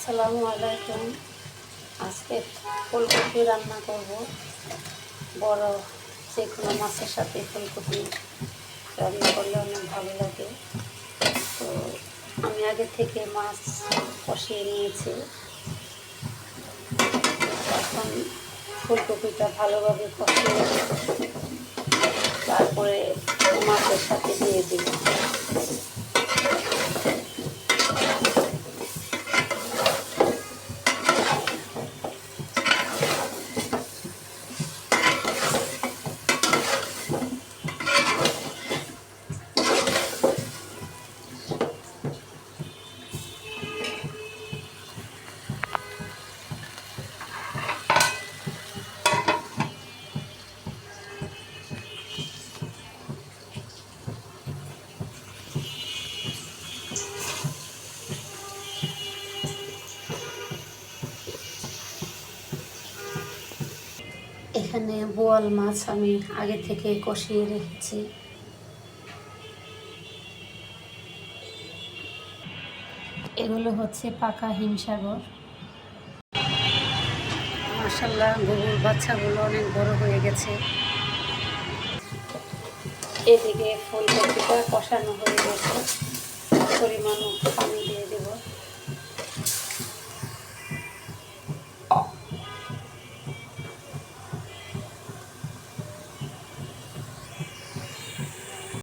আসসালামু আলাইকুম। আজকে ফুলকপি রান্না করব। বড় যে কোনো মাছের সাথে ফুলকপি রান্না করলে অনেক ভালো লাগে। তো আমি আগে থেকে মাছ কষিয়ে নিয়েছি। এখন ফুলকপিটা ভালোভাবে কষিয়ে তারপরে মাছের সাথে দিয়ে দিই। এখানে বোয়াল মাছ আমি আগে থেকে কষিয়ে রেখেছি। এগুলো হচ্ছে পাকা হিমসাগর। মাশাআল্লাহ, গরুর বাচ্চাগুলো অনেক বড় হয়ে গেছে। এদিকে ফুলকপিটা কষানো হয়ে গেছে, পরিমাণ পানি